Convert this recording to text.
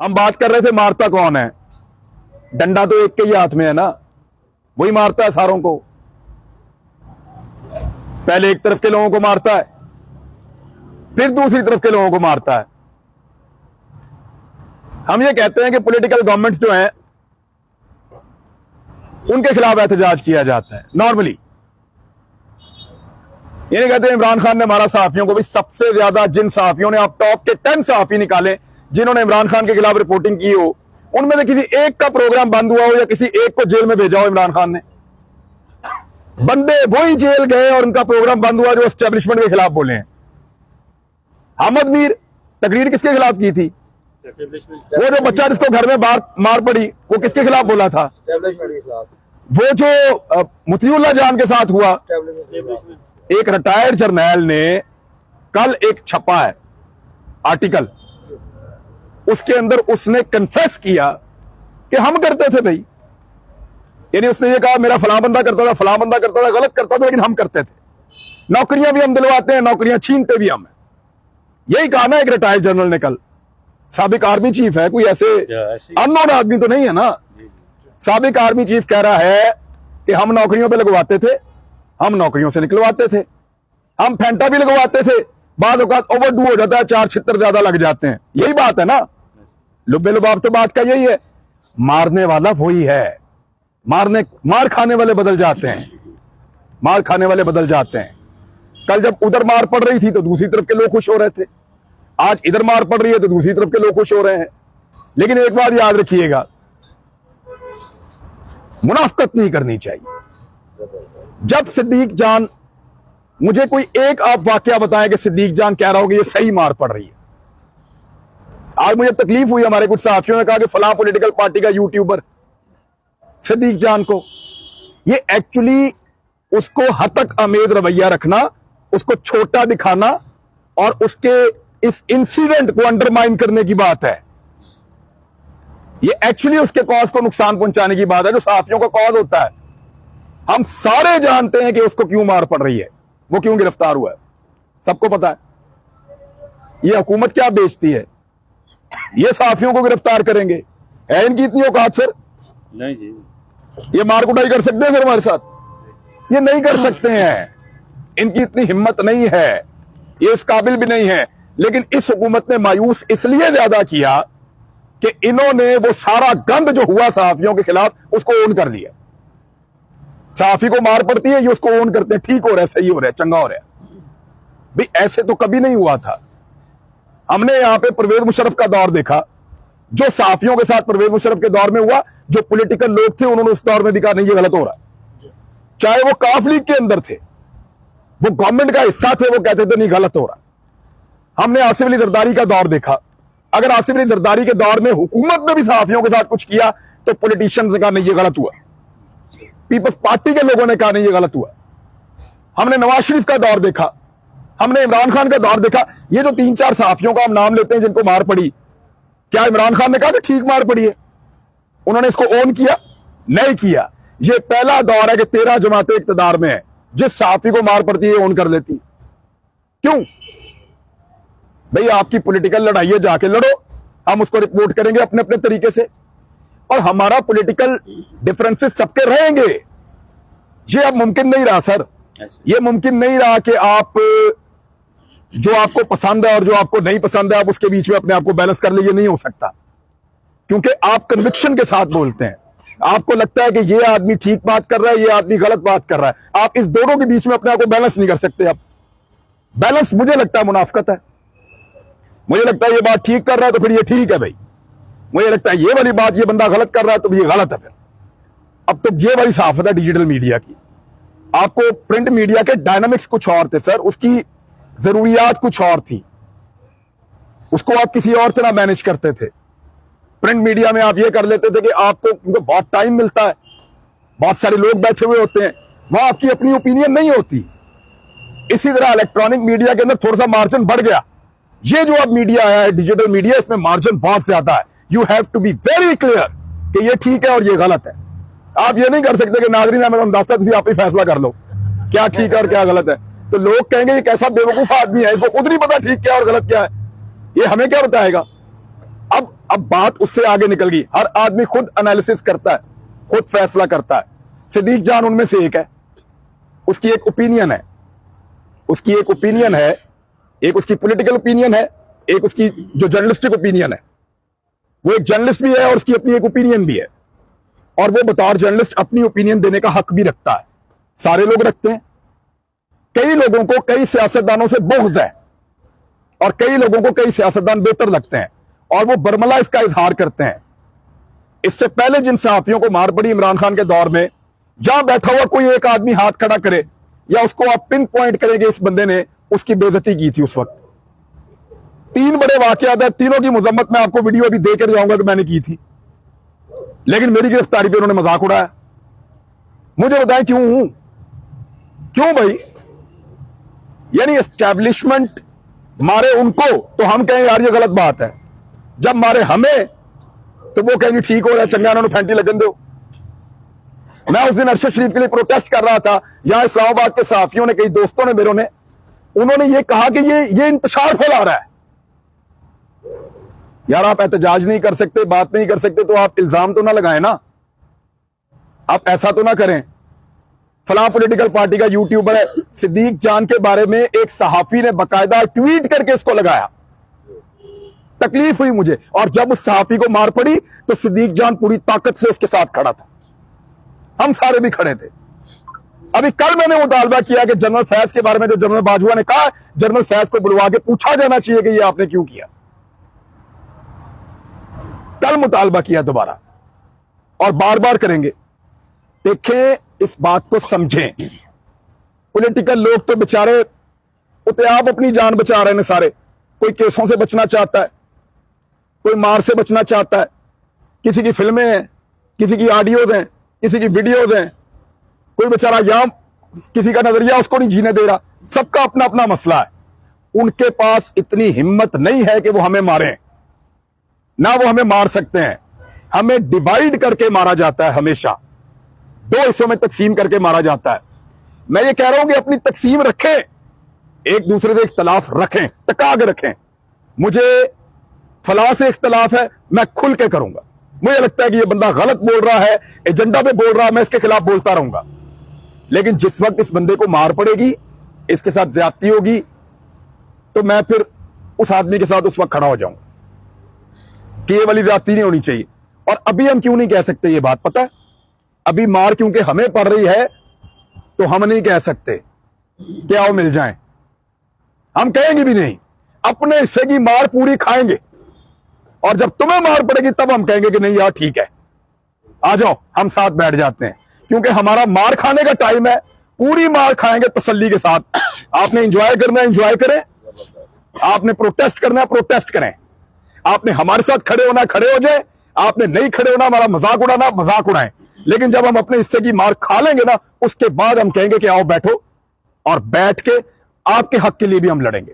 हम बात कर रहे थे मारता कौन है। डंडा तो एक के ही हाथ में है ना, वही मारता है सारों को। पहले एक तरफ के लोगों को मारता है, फिर दूसरी तरफ के लोगों को मारता है। हम ये कहते हैं कि पॉलिटिकल गवर्नमेंट्स जो हैं उनके खिलाफ एहतजाज किया जाता है नॉर्मली। ये नहीं कहते इमरान खान ने मारा सहाफियों को। भी सबसे ज्यादा जिन सहाफियों ने, आप टॉप के 10 सहाफी निकाले जिन्होंने इमरान खान के खिलाफ रिपोर्टिंग की हो, उनमें से किसी एक का प्रोग्राम बंद हुआ हो या किसी एक को जेल में भेजा हो इमरान खान ने। बंदे वही जेल गए और उनका प्रोग्राम बंद हुआ जो एस्टेब्लिशमेंट के खिलाफ बोले हैं। अहमद मीर तकरीर किसके खिलाफ की थी? वो जो बच्चा जिसको घर में मार पड़ी, वो किसके खिलाफ बोला था? वो जो मुतीउल्लाह जान के साथ हुआ, एक रिटायर्ड जर्नैल ने कल एक छपा है आर्टिकल, उसके अंदर उसने कन्फेस किया कि हम करते थे भाई। यानी उसने ये कहा मेरा फलां बंदा करता था, फलां बंदा करता था, गलत करता था, लेकिन हम करते थे। नौकरियां भी हम दिलवाते हैं, नौकरियां छीनते भी हम हैं। यही कहा ना एक रिटायर्ड जनरल ने कल। साबिक आर्मी चीफ है, कोई ऐसे अननोन आदमी तो नहीं है ना। साबिक आर्मी चीफ कह रहा है कि हम नौकरियों पे लगवाते थे, हम नौकरियों से निकलवाते थे, हम फेंटा भी लगवाते थे, बाद औकात ओवरडू हो जाता है, 4 छितर ज्यादा लग जाते हैं। यही बात है ना, लुब्बे लुबाब तो बात का यही है। मारने वाला वही है, मार खाने वाले बदल जाते हैं, मार खाने वाले बदल जाते हैं। कल जब उधर मार पड़ रही थी तो दूसरी तरफ के लोग खुश हो रहे थे, आज इधर मार पड़ रही है तो दूसरी तरफ के लोग खुश हो रहे हैं। लेकिन एक बात याद रखिएगा, मुनाफकत नहीं करनी चाहिए। जब सिद्दीक जान, मुझे कोई एक आप वाकया बताएं कि सिद्दीक जान कह रहा हो कि ये सही मार पड़ रही है। आज मुझे तकलीफ हुई, हमारे कुछ साथियों ने कहा कि फलां पॉलिटिकल पार्टी का यूट्यूबर सिद्दीक जान को, ये एक्चुअली उसको हतक अमेद रवैया रखना, उसको छोटा दिखाना और उसके इस इंसिडेंट को अंडरमाइन करने की बात है। ये एक्चुअली उसके कॉज को नुकसान पहुंचाने की बात है, जो साथियों का कॉज होता है। हम सारे जानते हैं कि उसको क्यों मार पड़ रही है, वो क्यों गिरफ्तार हुआ है, सबको पता है। ये हुकूमत क्या बेचती है, ये साथियों को गिरफ्तार करेंगे? है इनकी इतनी औकात सर? नहीं जी, ये मार कुटाई कर सकते हैं फिर हमारे साथ? ये नहीं कर सकते हैं, इनकी इतनी हिम्मत नहीं है, ये इस काबिल भी नहीं है। लेकिन इस हुकूमत ने मायूस इसलिए ज्यादा किया कि इन्होंने वो सारा गंद जो हुआ सहाफियों के खिलाफ उसको ओन कर लिया। सहाफी को मार पड़ती है, ये उसको ओन करते हैं, ठीक हो रहा है, सही हो रहा है, चंगा हो रहा है। भाई ऐसे तो कभी नहीं हुआ था। हमने यहां पे परवेज मुशर्रफ का दौर देखा, जो सहाफियों के साथ परवेज मुशर्रफ के दौर में हुआ, जो पॉलिटिकल लोग थे उन्होंने उस दौर में भी कहा नहीं ये गलत हो रहा है। चाहे वो काफ लीग के अंदर थे, वो गवर्नमेंट का हिस्सा थे, वो कहते थे नहीं गलत हो रहा। हमने आसिफ अली जरदारी का दौर देखा, अगर आसिफ अली जरदारी के दौर में हुकूमत ने भी सहाफियों के साथ कुछ किया तो पॉलिटिशियंस ने कहा नहीं ये गलत हुआ, पीपल्स पार्टी के लोगों ने कहा नहीं ये गलत हुआ। हमने नवाज शरीफ का दौर देखा, हमने इमरान खान का दौर देखा। ये जो 3-4 सहाफियों का हम नाम लेते हैं जिनको मार पड़ी, क्या इमरान खान ने कहा कि ठीक मार पड़ी है? उन्होंने इसको ओन किया? नहीं किया। ये पहला दौर है कि 13 जमातें इक्तदार में है, जिस सहाफी को मार पड़ती है ओन कर लेती। क्यों भाई? आपकी पॉलिटिकल लड़ाई है, जाके लड़ो, हम उसको रिपोर्ट करेंगे अपने अपने तरीके से। और हमारा पॉलिटिकल डिफरेंसेस सबके रहेंगे। ये अब मुमकिन नहीं रहा सर, ये मुमकिन नहीं रहा कि आप जो आपको पसंद है और जो आपको नहीं पसंद है आप उसके बीच में अपने आप को बैलेंस कर लीजिए। नहीं हो सकता, क्योंकि आप कन्विक्शन के साथ बोलते हैं। आपको लगता है कि ये आदमी ठीक बात कर रहा है, ये आदमी गलत बात कर रहा है, आप इस दोनों के बीच में अपने आप को बैलेंस नहीं कर सकते। आप बैलेंस, मुझे लगता है मुनाफकत है। मुझे लगता है ये बात ठीक कर रहा है तो फिर ये ठीक है भाई, मुझे लगता है ये वाली बात ये बंदा गलत कर रहा है तो ये गलत है फिर। अब तो ये वाली सहाफत है डिजिटल मीडिया की। आपको प्रिंट मीडिया के डायनामिक्स कुछ और थे सर, उसकी जरूरियात कुछ और थी, उसको आप किसी और तरह मैनेज करते थे। प्रिंट मीडिया में आप ये कर लेते थे कि आपको, क्योंकि बहुत टाइम मिलता है, बहुत सारे लोग बैठे हुए होते हैं, वहां आपकी अपनी ओपिनियन नहीं होती। इसी तरह इलेक्ट्रॉनिक मीडिया के अंदर थोड़ा सा मार्जिन बढ़ गया। ये जो अब मीडिया आया है डिजिटल मीडिया, इसमें मार्जिन बहुत ज्यादा है। You have to be very clear कि ये ठीक है और ये गलत है। आप ये नहीं कर सकते कि नागरिक मैं दस्ता तुम आप ही फैसला कर लो क्या ठीक है और क्या गलत है। तो लोग कहेंगे ये कैसा बेवकूफ आदमी है, इसको खुद नहीं पता ठीक क्या और गलत क्या है, ये हमें क्या बताएगा। अब अब बात उससे आगे निकल गई। हर आदमी खुद एनालिसिस करता है, खुद फैसला करता है। सिद्दीक जान उनमें से एक है। उसकी एक ओपिनियन है, उसकी एक ओपिनियन है, एक उसकी पॉलिटिकल ओपिनियन है, एक उसकी जो जर्नलिस्टिक ओपिनियन है। वो एक जर्नलिस्ट भी है और उसकी अपनी एक ओपिनियन भी है, और वो बतौर जर्नलिस्ट अपनी ओपिनियन देने का हक भी रखता है। सारे लोग रखते हैं। कई लोगों को कई सियासतदानों से बुग़्ज़ है और कई लोगों को कई सियासतदान बेहतर लगते हैं और वो बरमला इसका इजहार करते हैं। इससे पहले जिन सहाफियों को मार पड़ी इमरान खान के दौर में, जहां बैठा हुआ कोई एक आदमी हाथ खड़ा करे या उसको आप पिन पॉइंट करेंगे इस बंदे ने उसकी बेइज्जती की थी। उस वक्त 3 बड़े वाकयात है, तीनों की मजम्मत मैं आपको वीडियो अभी देकर जाऊंगा कि मैंने की थी, लेकिन मेरी गिरफ्तारी पे उन्होंने मजाक उड़ाया। मुझे बताएं क्यों? क्यों भाई? यानी एस्टैब्लिशमेंट मारे उनको तो हम कहें यार ये गलत बात है, जब मारे हमें तो वो कहेंगे ठीक हो रहा है, चंगा उन्होंने फैंटी लगन दो। मैं उस दिन अरशद शरीफ के लिए प्रोटेस्ट कर रहा था, यहां इस्लामाबाद के सहाफियों ने, कई दोस्तों ने, मेरों ने, उन्होंने ये कहा कि ये इंतशार फैला रहा है। यार आप एहतजाज नहीं कर सकते, बात नहीं कर सकते तो आप इल्जाम तो ना लगाएं ना, आप ऐसा तो ना करें। फलां पॉलिटिकल पार्टी का यूट्यूबर है, सिद्दीक जान के बारे में एक सहाफी ने बकायदा ट्वीट करके इसको लगाया। तकलीफ हुई मुझे, और जब उस सहाफी को मार पड़ी तो सिद्दीक जान पूरी ताकत से उसके साथ खड़ा था, हम सारे भी खड़े थे। अभी कल मैंने मुतालबा किया कि जनरल फैज के बारे में जो जनरल बाजवा ने कहा, जनरल फैज को बुलवा के पूछा जाना चाहिए कि ये आपने क्यों किया। कल मुतालबा किया दोबारा, और बार बार करेंगे। देखें, इस बात को समझें। पॉलिटिकल लोग तो बेचारे उते-आप अपनी जान बचा रहे हैं सारे। कोई केसों से बचना चाहता है, कोई मार से बचना चाहता है, किसी की फिल्में हैं, किसी की ऑडियोज हैं, किसी की वीडियोज हैं, कोई बेचारा या किसी का नजरिया उसको नहीं जीने दे रहा। सबका अपना अपना मसला है। उनके पास इतनी हिम्मत नहीं है कि वो हमें मारें, ना वो हमें मार सकते हैं। हमें डिवाइड करके मारा जाता है, हमेशा 2 हिस्सों में तकसीम करके मारा जाता है। मैं ये कह रहा हूं कि अपनी तकसीम रखें, एक दूसरे से इख्तलाफ रखें, टका के रखें। मुझे फलां से इख्तलाफ है, मैं खुल के करूंगा। मुझे लगता है कि ये बंदा गलत बोल रहा है, एजेंडा पे बोल रहा है, मैं इसके खिलाफ बोलता रहूंगा। लेकिन जिस वक्त इस बंदे को मार पड़ेगी, इसके साथ ज्यादती होगी, तो मैं फिर उस आदमी के साथ उस वक्त खड़ा हो जाऊंगा कि ये वाली ज्यादती नहीं होनी चाहिए। और अभी हम क्यों नहीं कह सकते ये बात पता है? अभी मार क्योंकि हमें पड़ रही है, तो हम नहीं कह सकते कि आओ मिल जाएं। हम कहेंगे भी नहीं, अपने हिस्से की मार पूरी खाएंगे, और जब तुम्हें मार पड़ेगी तब हम कहेंगे कि नहीं यार ठीक है, आ जाओ हम साथ बैठ जाते हैं। क्योंकि हमारा मार खाने का टाइम है, पूरी मार खाएंगे तसल्ली के साथ। आपने एंजॉय करना है एंजॉय करें, आपने प्रोटेस्ट करना है प्रोटेस्ट करें, आपने हमारे साथ खड़े होना खड़े हो जाए, आपने नहीं खड़े होना, हमारा मजाक उड़ाना मजाक उड़ाएं। लेकिन जब हम अपने हिस्से की मार खा लेंगे ना, उसके बाद हम कहेंगे कि आओ बैठो, और बैठ के आपके हक के लिए भी हम लड़ेंगे।